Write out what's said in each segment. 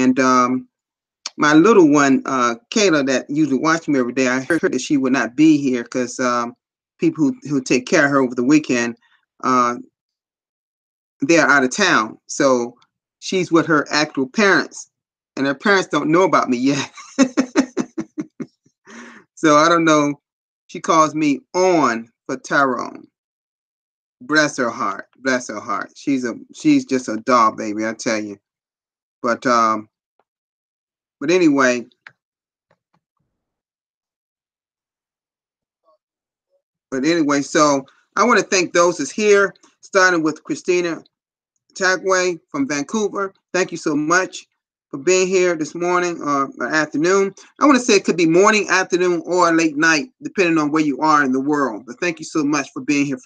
And my little one, Kayla, that usually watches me every day, I heard that she would not be here because people who take care of her over the weekend, uh, they're out of town. So she's with her actual parents, and her parents don't know about me yet. So I don't know. She calls me on for Tyrone. Bless her heart. Bless her heart. She's just a doll, baby, I tell you. But anyway, so I want to thank those that's here, starting with Christina Tagway from Vancouver. Thank you so much for being here this morning or afternoon. I want to say it could be morning, afternoon, or late night, depending on where you are in the world. But thank you so much for being here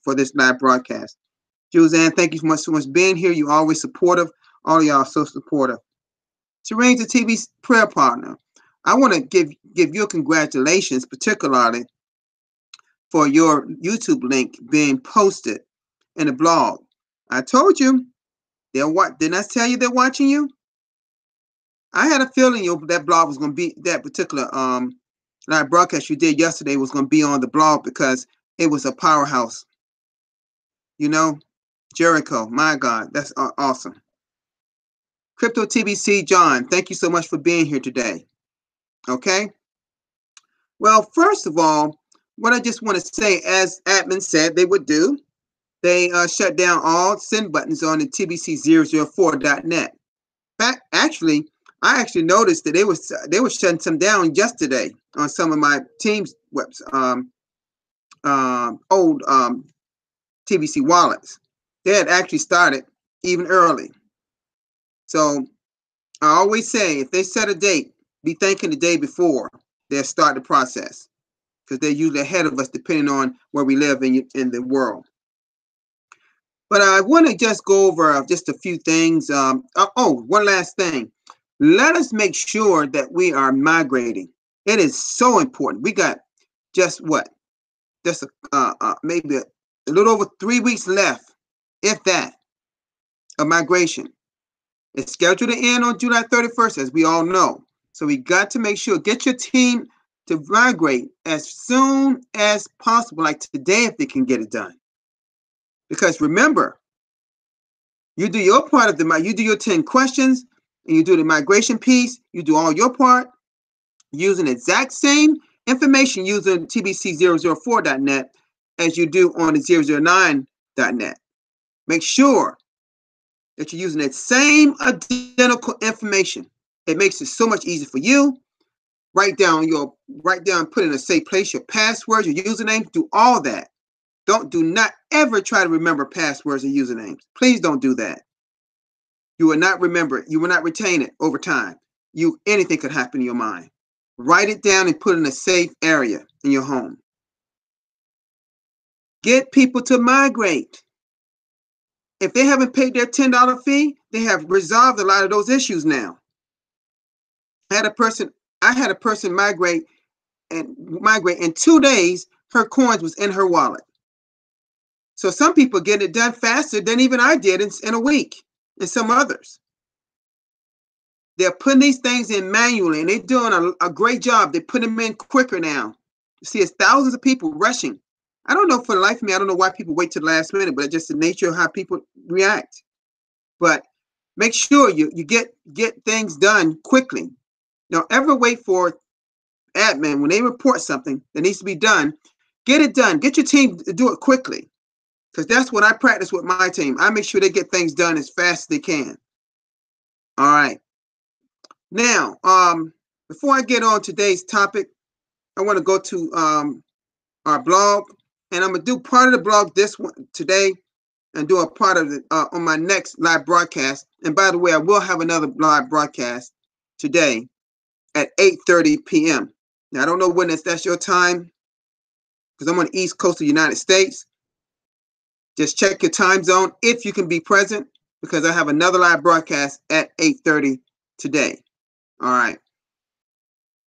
for this live broadcast. Juzanne, thank you so much being here. You're always supportive. All of y'all are so supportive. Terrain's a TV prayer partner. I want to give you congratulations, particularly for your YouTube link being posted in the blog. I told you, didn't I tell you they're watching you? I had a feeling that blog was going to be, that particular live broadcast you did yesterday was going to be on the blog because it was a powerhouse. You know, Jericho, my God, that's awesome. Crypto TBC John, thank you so much for being here today. Okay. Well, first of all, what I just want to say, as admin said they would do, they shut down all send buttons on the TBC004.net. Actually, I actually noticed that they were shutting some down yesterday on some of my team's webs, old TBC wallets. They had actually started even early. So I always say, if they set a date, be thinking the day before they'll start the process, because they're usually ahead of us depending on where we live in the world. But I want to just go over just a few things. One last thing. Let us make sure that we are migrating. It is so important. We got just maybe a little over 3 weeks left, if that, of migration. It's scheduled to end on July 31st, as we all know. So we got to make sure, get your team to migrate as soon as possible, like today, if they can get it done. Because remember, you do your part of you do your 10 questions, and you do the migration piece, you do all your part, using the exact same information using TBC004.net as you do on the 009.net. Make sure that you're using that same identical information. It makes it so much easier for you. Write down, put in a safe place your passwords, your username, do all that. Do not ever try to remember passwords or usernames. Please don't do that. You will not remember it. You will not retain it over time. Anything could happen in your mind. Write it down and put it in a safe area in your home. Get people to migrate. If they haven't paid their $10 fee, they have resolved a lot of those issues now. I had a person migrate in 2 days. Her coins was in her wallet. So some people get it done faster than even I did in a week, and some others. They're putting these things in manually, and they're doing a great job. They put them in quicker now. You see, it's thousands of people rushing. I don't know, for the life of me, I don't know why people wait to the last minute, but it's just the nature of how people react. But make sure you get things done quickly. Don't ever wait for admin when they report something that needs to be done. Get it done. Get your team to do it quickly, because that's what I practice with my team. I make sure they get things done as fast as they can. All right. Now, before I get on today's topic, I want to go to our blog, and I'm gonna do part of the blog today, and do a part of it on my next live broadcast. And by the way, I will have another live broadcast today at 8:30 p.m. Now, I don't know when that's your time, because I'm on the East Coast of the United States. Just check your time zone if you can be present, because I have another live broadcast at 8:30 today. All right.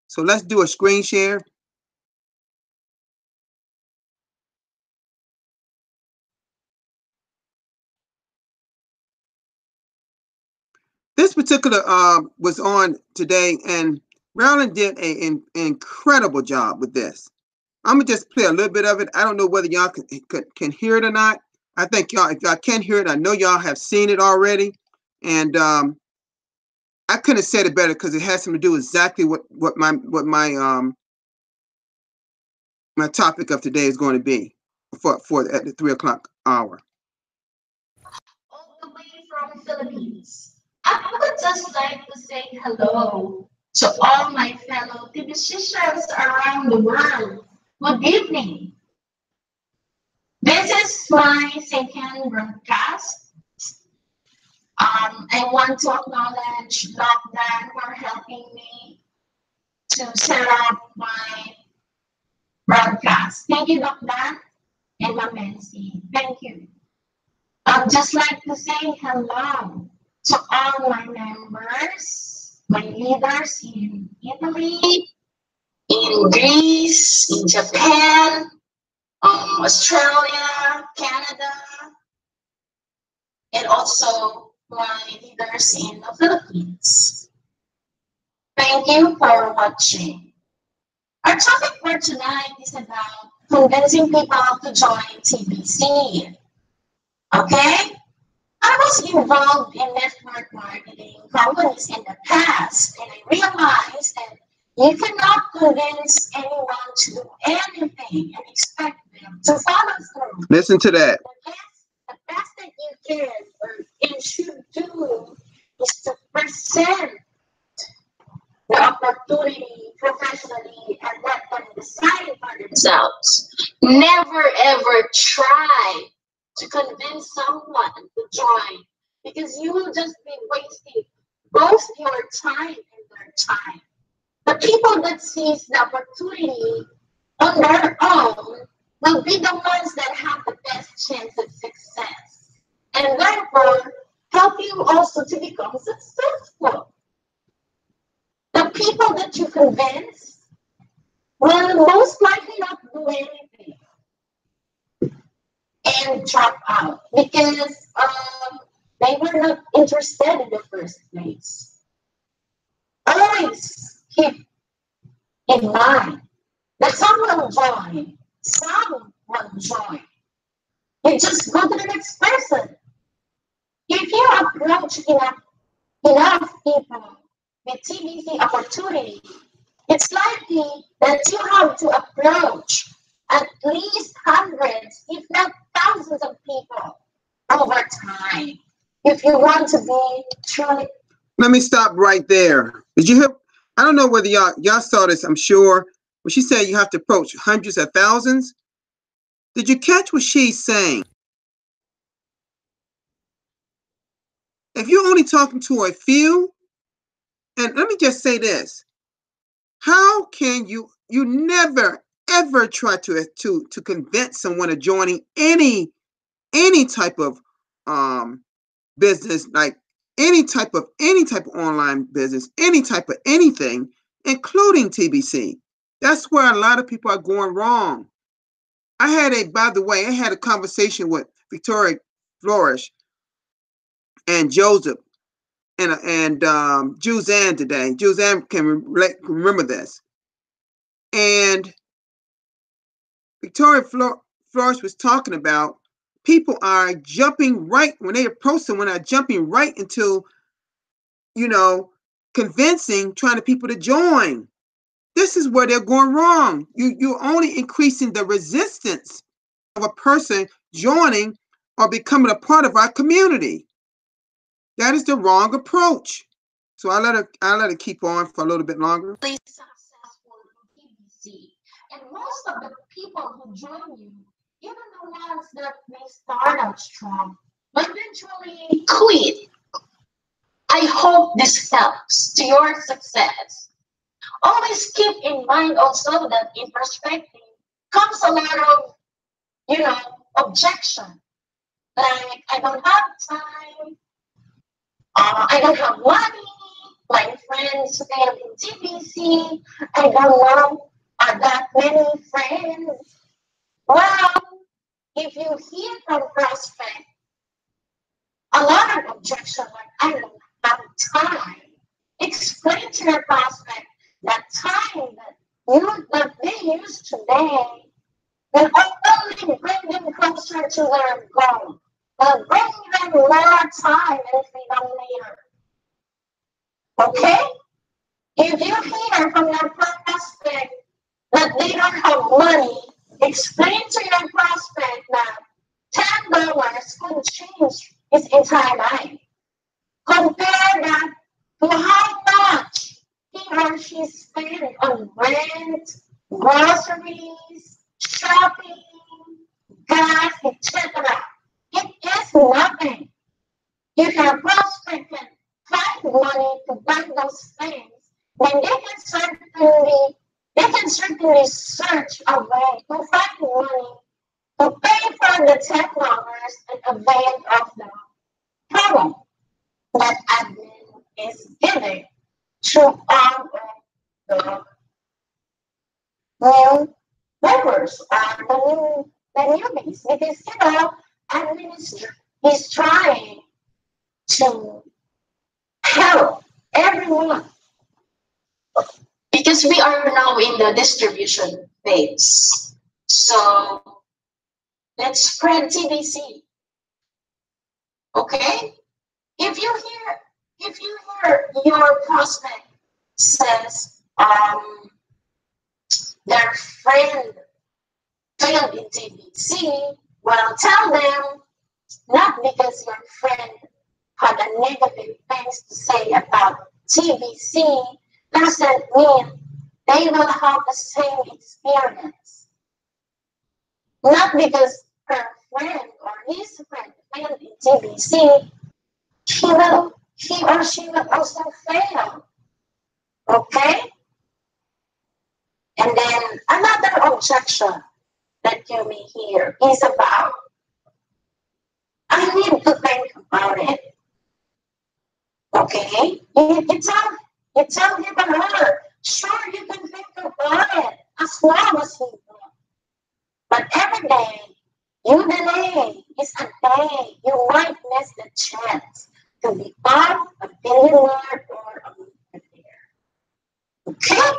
So let's do a screen share. This this particular was on today, and Marilyn did an incredible job with this. I'm gonna just play a little bit of it. I don't know whether y'all can hear it or not. I think y'all, if y'all can hear it, I know y'all have seen it already, and I couldn't have said it better because it has something to do exactly what my my topic of today is going to be for at the 3 o'clock hour. All the way from Philippines. I would just like to say hello to all my fellow TBCians around the world. Good evening. This is my second broadcast. I want to acknowledge Lockdown for helping me to set up my broadcast. Thank you, Lockdown and Mamensi. Thank you. I'd just like to say hello to all my members, my leaders in Italy, in Greece, in Japan, Australia, Canada, and also my leaders in the Philippines. Thank you for watching. Our topic for tonight is about convincing people to join TBC. Okay? I was involved in network marketing companies in the past, and I realized that you cannot convince anyone to do anything and expect them to follow through. Listen to that. The best that you can or should do is to present the opportunity professionally and let them decide for themselves. Never ever try to convince someone to join because you will just be wasting both your time and their time. The people that seize the opportunity on their own will be the ones that have the best chance of success and therefore help you also to become successful. The people that you convince will most likely not do anything and drop out because they were not interested in the first place. Always keep in mind that some will join, some won't join. You just go to the next person. If you approach enough people with TBC opportunity, it's likely that you have to approach at least hundreds, if not thousands of people over time if you want to be truly. Let me stop right there. Did you hear? I don't know whether y'all saw this, I'm sure. When she said you have to approach hundreds of thousands, did you catch what she's saying? If you're only talking to a few, and let me just say this, how can you never ever try to convince someone of joining any type of business, like any type of online business, any type of anything, including TBC. That's where a lot of people are going wrong. By the way, I had a conversation with Victoria Flourish and Joseph and Juzanne today. Juzanne can remember this. And Victoria Flourish was talking about people are jumping right, when they approach someone, are jumping right into, convincing, trying to people to join. This is where they're going wrong. You're only increasing the resistance of a person joining or becoming a part of our community. That is the wrong approach. So I let her keep on for a little bit longer. Successful in TBC, and most of the people who join you, even the ones that may start out strong, but eventually quit. I hope this helps to your success. Always keep in mind also that in perspective comes a lot of, objection. Like, I don't have time, I don't have money, my friends failed in TBC, I don't know that many friends. Well, if you hear from prospect a lot of objection, like, I don't have time, explain to your prospect that time that they use today will only bring them closer to their goal. Will bring them more time and freedom later. Okay? If you hear from your prospect that they don't have money, explain to your prospect that $10 could change his entire life. Compare that to how much he or she spent on rent, groceries, shopping, gas, etc. It is nothing. If your prospect can find money to buy those things, then they can certainly search a way to find money to pay for the $10 and avail of the problem that admin is giving to all of the new members or the newbies. Because, admin is trying to help everyone. Because we are now in the distribution phase. So let's spread TBC. Okay? If you hear your prospect says their friend failed in TBC, well, tell them not because your friend had a negative things to say about TBC doesn't mean they will have the same experience. Not because her friend or his friend failed in TBC, he or she will also fail. Okay? And then another objection that you may hear is about, I need to think about it. Okay? You tell him or her, sure, you can think about it as long as you do. But every day you delay is a day you might miss the chance to become a billionaire or a millionaire. Okay?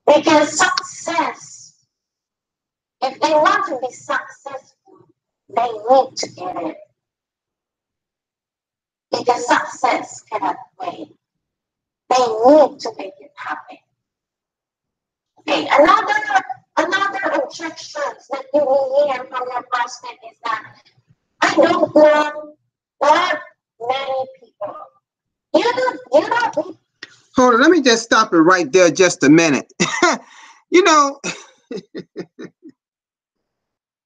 Because success, if they want to be successful, they need to get it. Because success cannot wait. They need to make it happen. Okay, another objections that you will hear from your prospect is that I don't know that many people. You don't. Hold on, let me just stop it right there just a minute.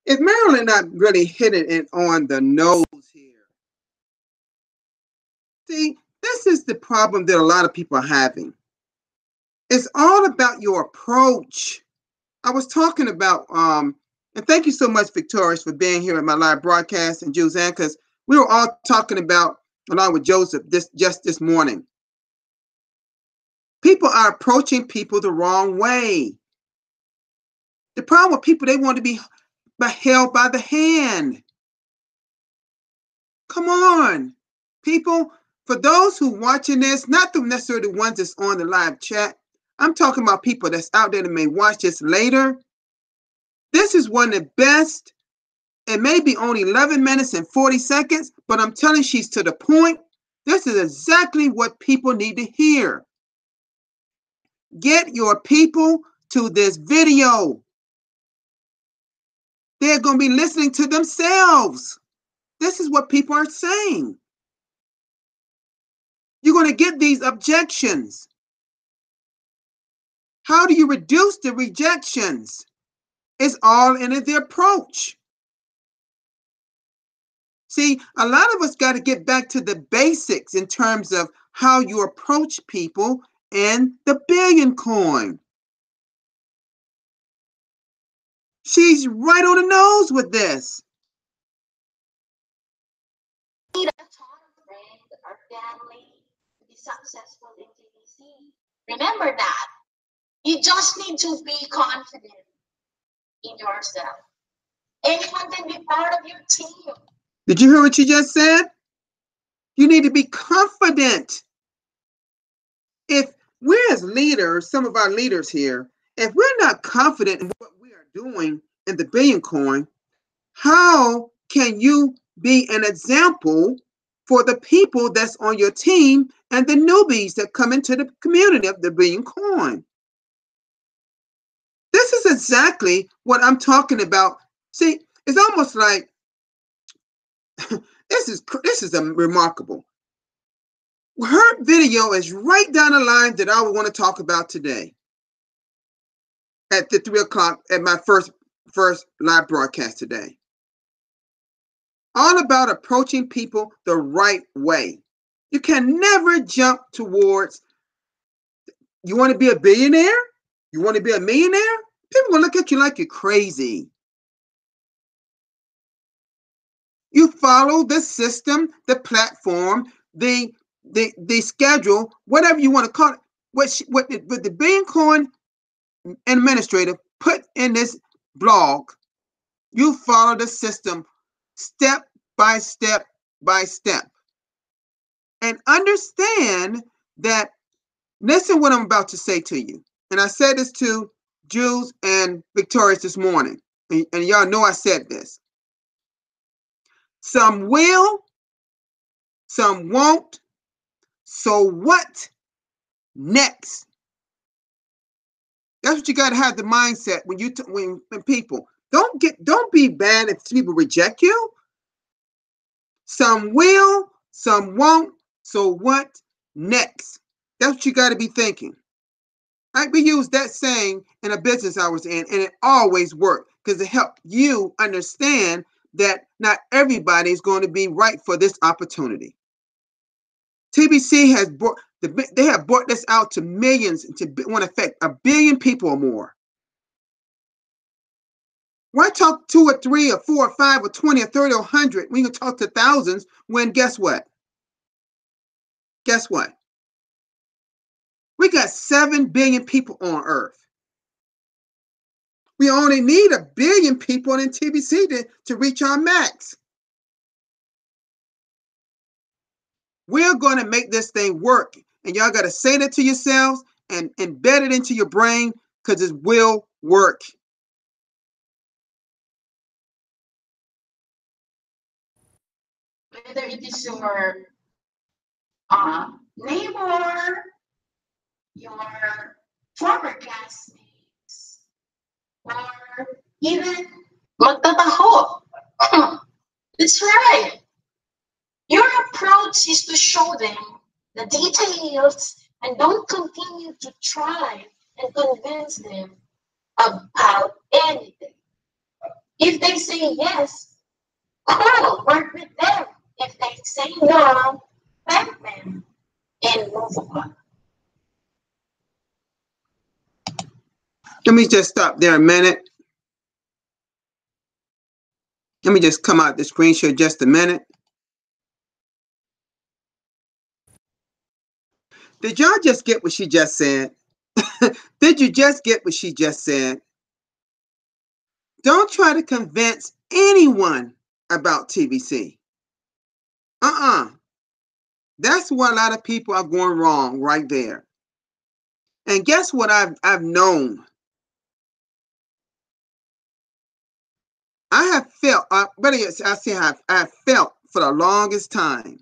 If Marilyn not really hitting it on the nose here. See, this is the problem that a lot of people are having. It's all about your approach. I was talking about, and thank you so much, Victorious, for being here at my live broadcast, and Juzanne, because we were all talking about, along with Joseph, just this morning. People are approaching people the wrong way. The problem with people, they want to be held by the hand. Come on, people. For those who watching this, not necessarily the ones that's on the live chat, I'm talking about people that's out there that may watch this later. This is one of the best. It may be only 11 minutes and 40 seconds, but I'm telling you, she's to the point. This is exactly what people need to hear. Get your people to this video. They're going to be listening to themselves. This is what people are saying. You're going to get these objections. How do you reduce the rejections? It's all in the approach. See, a lot of us got to get back to the basics in terms of how you approach people in the Billion Coin. She's right on the nose with this. Need a ton of friends or family to be successful in TBC. Remember that. You just need to be confident in yourself. Anyone can be part of your team. Did you hear what she just said? You need to be confident. If we're as leaders, some of our leaders here, if we're not confident in what we are doing in the Billion Coin, how can you be an example for the people that's on your team and the newbies that come into the community of the Billion Coin? This is exactly what I'm talking about. See, it's almost like this is remarkable. Her video is right down the line that I would want to talk about today at the 3 o'clock at my first live broadcast today. All about approaching people the right way. You can never jump towards, you want to be a billionaire? You want to be a millionaire? People will look at you like you're crazy. You follow the system, the platform, the schedule, whatever you want to call it. What the Billion Coin administrator put in this blog, you follow the system step by step by step. And understand that, listen what I'm about to say to you. And I said this to Jules and Victorious this morning. And y'all know I said this. Some will, some won't. So what next? That's what you got to have the mindset when when people don't be bad if people reject you. Some will, some won't. So what next? That's what you got to be thinking. We used that saying in a business I was in, and it always worked because it helped you understand that not everybody is going to be right for this opportunity. TBC has they have brought this out to millions to want to affect 1 billion people or more. Why talk 2 or 3 or 4 or 5 or 20 or 30 or 100 when you can talk to thousands when guess what? Guess what? We got 7 billion people on Earth. We only need 1 billion people in TBC to reach our max. We're going to make this thing work. And y'all got to say that to yourselves and embed it into your brain because it will work. Whether it is your neighbor, your former classmates, or even magtataho. That's right. Your approach is to show them the details and don't continue to try and convince them about anything. If they say yes, cool, work with them. If they say no, thank them and move on. Let me just stop there a minute. Let me just come out the screen share just a minute. Did y'all just get what she just said? Did you just get what she just said? Don't try to convince anyone about TBC. That's where a lot of people are going wrong right there. And guess what I've known? I have felt, I've felt for the longest time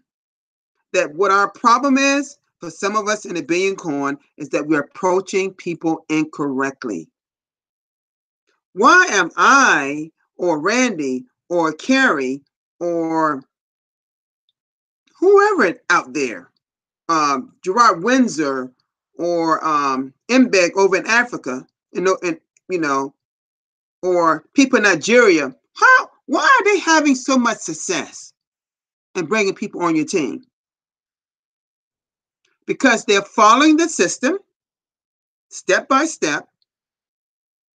that what our problem is for some of us in the Billion Coin is that we're approaching people incorrectly. Why am I or Randy or Carrie or whoever out there, Gerard Windsor or Mbeg over in Africa, or people in Nigeria, why are they having so much success and bringing people on your team? Because they're following the system step by step,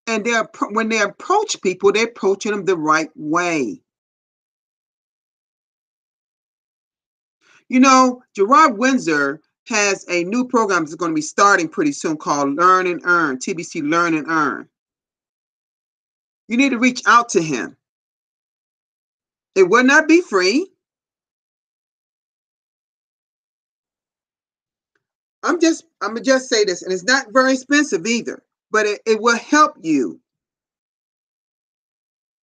and when they approach people, they're approaching them the right way. Gerard Windsor has a new program that's going to be starting pretty soon called Learn and Earn, TBC Learn and Earn. You need to reach out to him. It will not be free. I'm gonna just say this, and it's not very expensive either, but it will help you.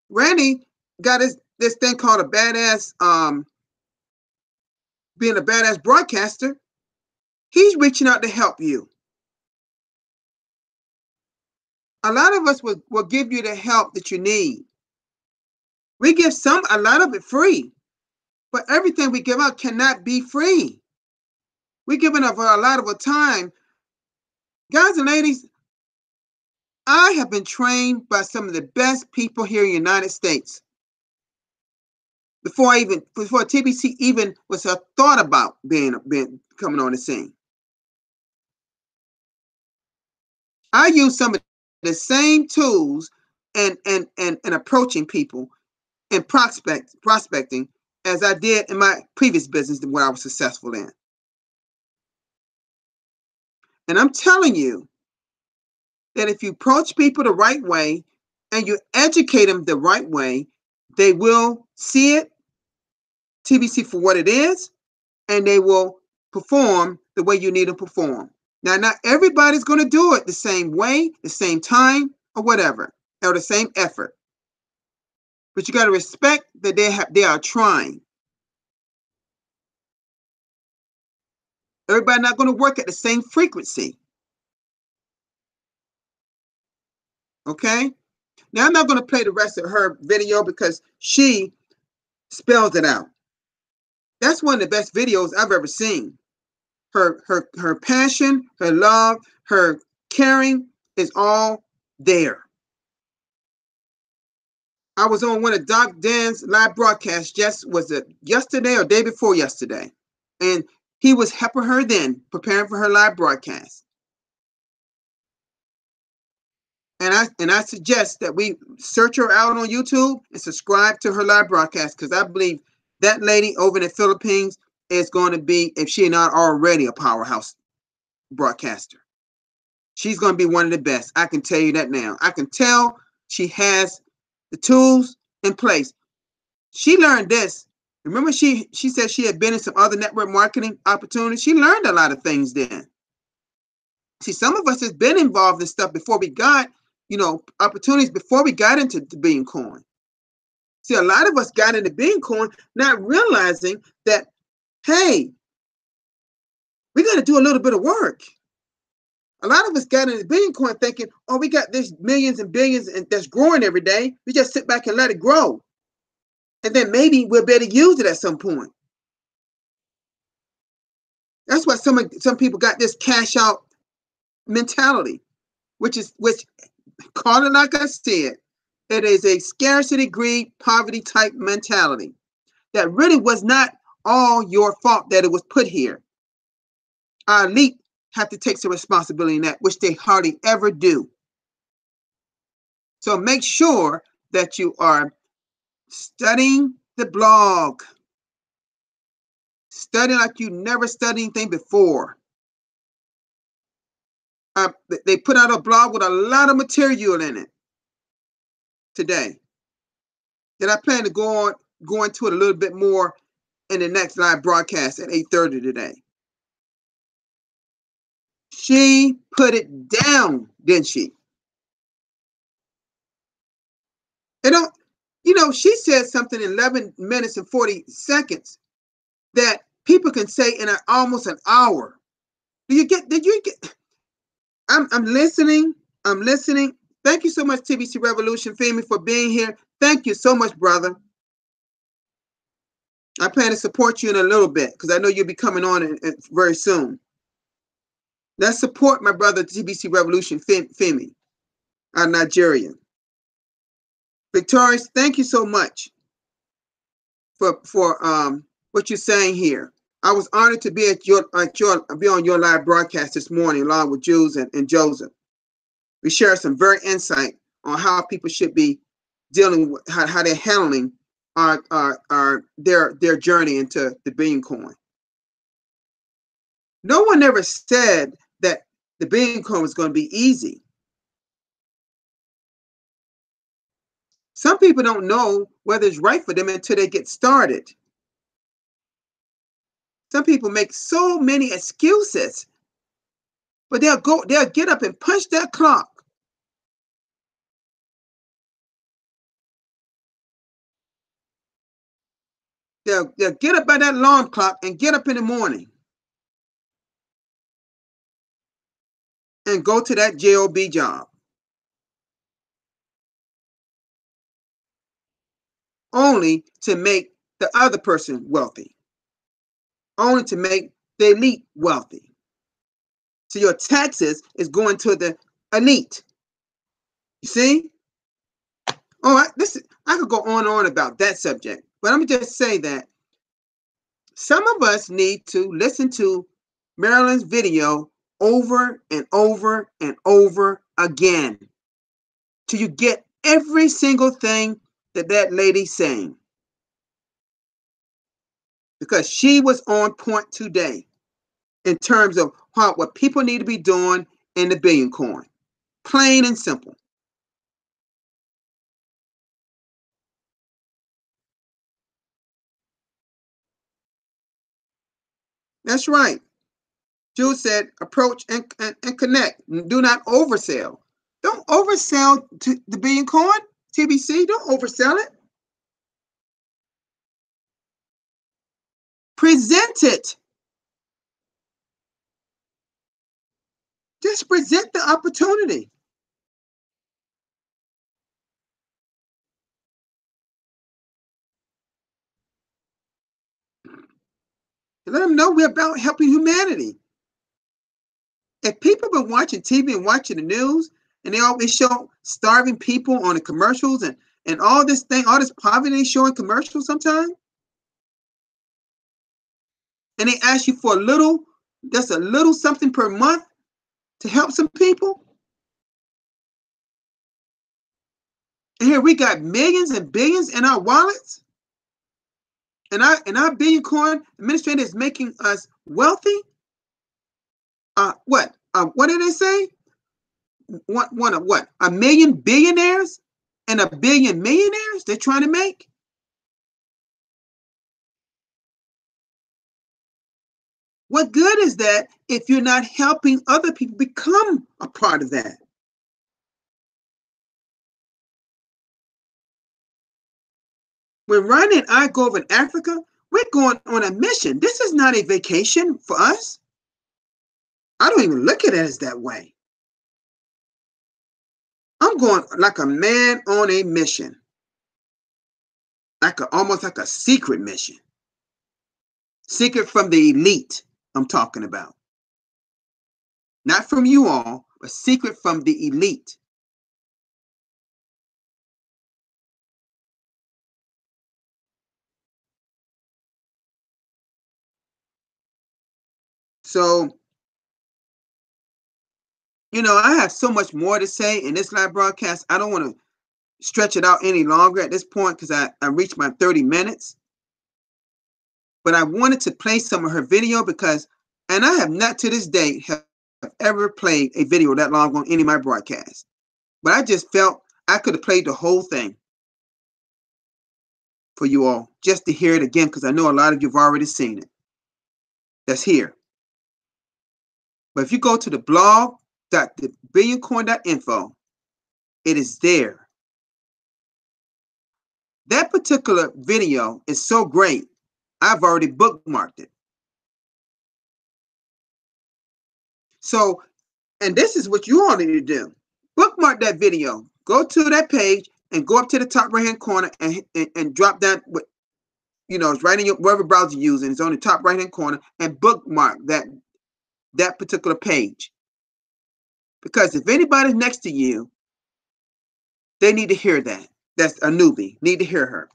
Randy got this thing called a badass, being a badass broadcaster. He's reaching out to help you. A lot of us will give you the help that you need. We give a lot of it free, but everything we give out cannot be free. We're giving up a lot of our time. Guys and ladies, I have been trained by some of the best people here in the United States. Before TBC even was a thought about being coming on the scene. I use some of the same tools and approaching people and prospecting as I did in my previous business where I was successful in. And I'm telling you that if you approach people the right way and you educate them the right way, they will see it, TBC, for what it is, and they will perform the way you need to perform. Now, not everybody's going to do it the same way, the same time, or whatever, or the same effort. But you got to respect that they are trying. Everybody not going to work at the same frequency. Okay? Now, I'm not going to play the rest of her video because she spells it out. That's one of the best videos I've ever seen. Her passion, her love, her caring is all there. I was on one of Doc Dan's live broadcasts, was it yesterday or day before yesterday? And he was helping her then, preparing for her live broadcast. And I suggest that we search her out on YouTube and subscribe to her live broadcast, because I believe that lady over in the Philippines is going to be, if she not already, a powerhouse broadcaster. She's going to be one of the best. I can tell you that now. I can tell she has the tools in place. She learned this. Remember, she said she had been in some other network marketing opportunities. She learned a lot of things then. See, some of us has been involved in stuff before we got, opportunities before we got into the Billion Coin. See, a lot of us got into Billion Coin not realizing that, hey, we got to do a little bit of work. A lot of us got into Billion Coin thinking, oh, we got this millions and billions and that's growing every day. We just sit back and let it grow. And then maybe we'll be able to use it at some point. That's why some people got this cash out mentality, which call it like I said, it is a scarcity, greed, poverty type mentality that really was not all your fault that it was put here. Our elite have to take some responsibility in that, which they hardly ever do. So make sure that you are studying the blog. Study like you never studied anything before. They put out a blog with a lot of material in it today. Then I plan to go into it a little bit more in the next live broadcast at 8:30 today. She put it down, didn't she? She said something in 11 minutes and 40 seconds that people can say in almost an hour. Did you get? I'm listening. I'm listening. Thank you so much, TBC Revolution Femi, for being here. Thank you so much, brother. I plan to support you in a little bit because I know you'll be coming on very soon. Let's support my brother, TBC Revolution Femi, out of Nigeria. Victorious, thank you so much for what you're saying here. I was honored to be on your live broadcast this morning, along with Jules and Joseph. We share some very insight on how people should be dealing with how they're handling their journey into the Billion Coin. No one ever said that the Billion Coin was going to be easy. Some people don't know whether it's right for them until they get started. Some people make so many excuses But they'll get up and punch that clock. They'll get up by that alarm clock and get up in the morning and go to that job job, only to make the other person wealthy, only to make the elite wealthy. So your taxes is going to the elite. You see? Oh, I could go on and on about that subject, but let me just say that some of us need to listen to Marilyn's video over and over and over again till you get every single thing that lady's saying. Because she was on point today in terms of what people need to be doing in the Billion Coin. Plain and simple. That's right. Jules said, approach and connect. Do not oversell. Don't oversell to the Billion Coin, TBC. Don't oversell it. Present it. Just present the opportunity. And let them know we're about helping humanity. If people have been watching TV and watching the news, and they always show starving people on the commercials and all this poverty they show in commercials sometimes, and they ask you for just a little something per month to help some people. And here we got millions and billions in our wallets, and our Billion Coin administrator is making us wealthy. What did they say? What? A million billionaires and a billion millionaires they're trying to make? What good is that if you're not helping other people become a part of that? When Ronnie and I go over in Africa, we're going on a mission. This is not a vacation for us. I don't even look at it as that way. I'm going like a man on a mission. Almost like a secret mission. Secret from the elite, I'm talking about. Not from you all, but secret from the elite. So, I have so much more to say in this live broadcast. I don't want to stretch it out any longer at this point because I reached my 30 minutes. But I wanted to play some of her video and I have not to this day have ever played a video that long on any of my broadcasts. But I just felt I could have played the whole thing for you all just to hear it again because I know a lot of you have already seen it. That's here. But if you go to the blog.thebillioncoin.info, it is there. That particular video is so great, I've already bookmarked it. So, and this is what you all need to do. Bookmark that video. Go to that page and go up to the top right-hand corner and drop down what, it's right in your whatever browser you're using. It's on the top right-hand corner and bookmark that particular page. Because if anybody's next to you, they need to hear that. That's a newbie. Need to hear her.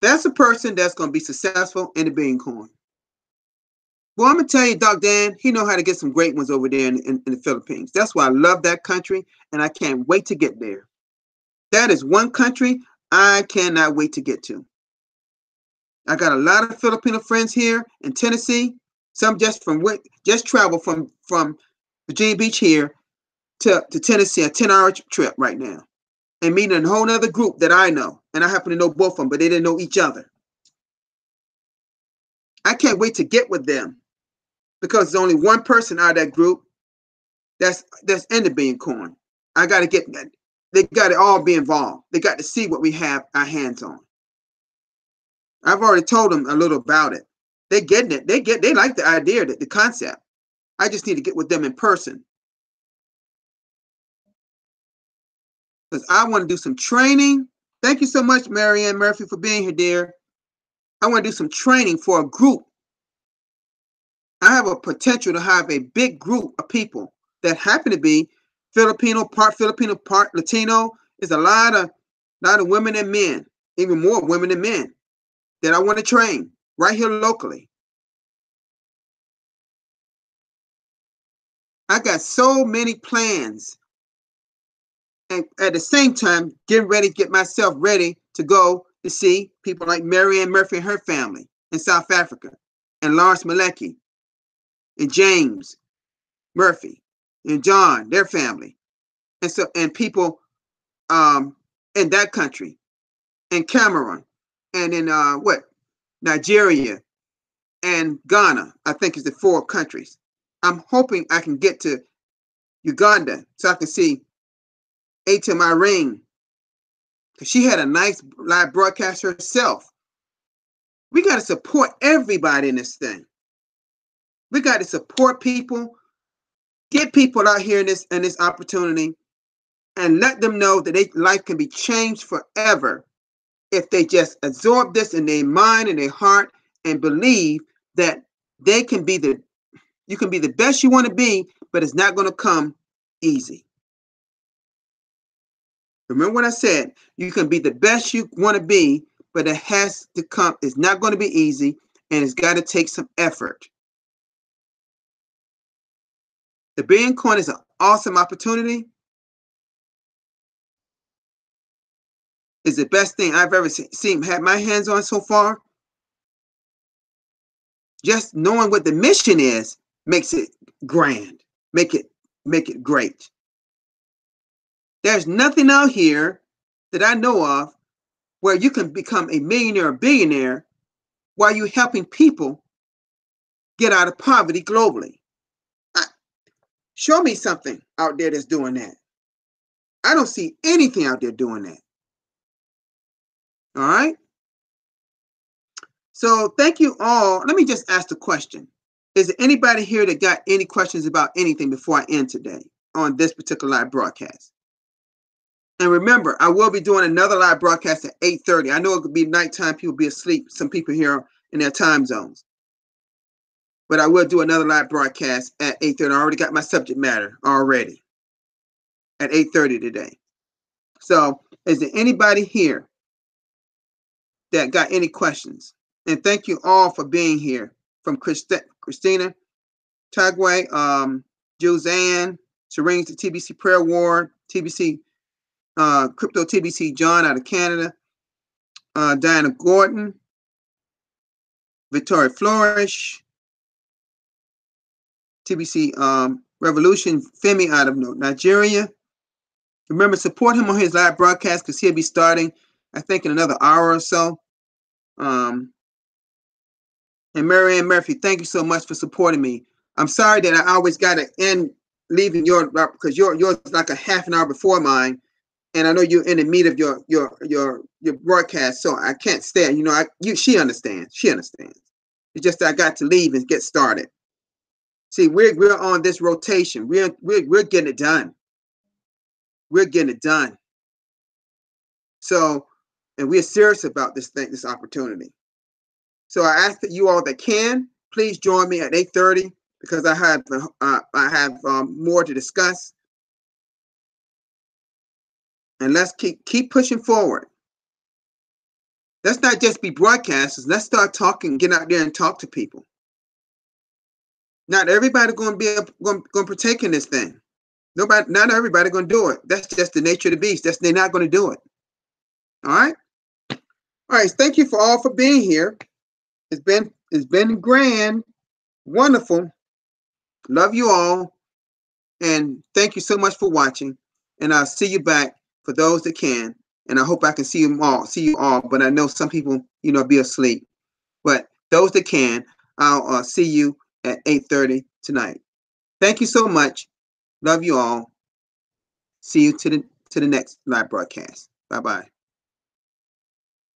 That's a person that's going to be successful in the Billion Coin. Well, I'm going to tell you, Doc Dan, he know how to get some great ones over there in the Philippines. That's why I love that country, and I can't wait to get there. That is one country I cannot wait to get to. I got a lot of Filipino friends here in Tennessee. Some just travel from Virginia Beach here to Tennessee, a 10-hour trip right now. And meeting a whole other group that I know. And I happen to know both of them, but they didn't know each other. I can't wait to get with them because there's only one person out of that group that's in the Billion Coin. I got to get that. They got to all be involved. They got to see what we have our hands on. I've already told them a little about it. They're getting it. They like the idea, the concept. I just need to get with them in person. Because I want to do some training. Thank you so much, Marianne Murphy, for being here, dear. I want to do some training for a group. I have a potential to have a big group of people that happen to be Filipino, part Latino. There's a lot of women and men, even more women and men, that I want to train right here locally. I got so many plans. And at the same time, get myself ready to go to see people like Marianne Murphy and her family in South Africa, and Lawrence Malecki, and James Murphy, and John, their family, and people in that country, and Cameroon, and in Nigeria, and Ghana. I think is the 4 countries. I'm hoping I can get to Uganda so I can see A.T.M. Irene, because she had a nice live broadcast herself. We got to support everybody in this thing. We got to support people, get people out here in this opportunity, and let them know that their life can be changed forever if they just absorb this in their mind and their heart and believe that you can be the best you want to be, but it's not going to come easy. Remember what I said, you can be the best you want to be, but it has to come. It's not going to be easy, and it's got to take some effort. The Billion Coin is an awesome opportunity. It's the best thing I've ever had my hands on so far. Just knowing what the mission is makes it grand, make it great. There's nothing out here that I know of where you can become a millionaire or billionaire while you're helping people get out of poverty globally. Show me something out there that's doing that. I don't see anything out there doing that. All right? So thank you all. Let me just ask the question. Is there anybody here that got any questions about anything before I end today on this particular live broadcast? And remember, I will be doing another live broadcast at 8:30. I know it could be nighttime, people be asleep, some people here in their time zones. But I will do another live broadcast at 8:30. I already got my subject matter already at 8:30 today. So is there anybody here that got any questions? And thank you all for being here. From Christina, Tagway, Juzanne, Serene, the TBC Prayer Ward, TBC Crypto TBC John out of Canada, Diana Gordon, Victoria Flourish, TBC Revolution Femi out of Nigeria. Remember, support him on his live broadcast because he'll be starting, I think, in another hour or so. And Marianne Murphy, thank you so much for supporting me. I'm sorry that I always got to end leaving because yours is like a half an hour before mine, and I know you're in the meat of your broadcast, so I can't stay. You know, she understands. She understands. It's just that I got to leave and get started. See, we're on this rotation. We're getting it done. We're getting it done. So, and we're serious about this thing, this opportunity. So I ask that you all that can, please join me at 8:30 because I have more to discuss. And let's keep pushing forward. Let's not just be broadcasters. Let's start talking, get out there and talk to people. Not everybody going to partake in this thing. Not everybody going to do it. That's just the nature of the beast. They're not going to do it. All right. All right. Thank you all for being here. It's been grand, wonderful. Love you all, and thank you so much for watching. And I'll see you back for those that can. And I hope I can see you all. But I know some people, be asleep. But those that can, I'll see you at 8:30 tonight. Thank you so much. Love you all. See you to the next live broadcast. Bye-bye.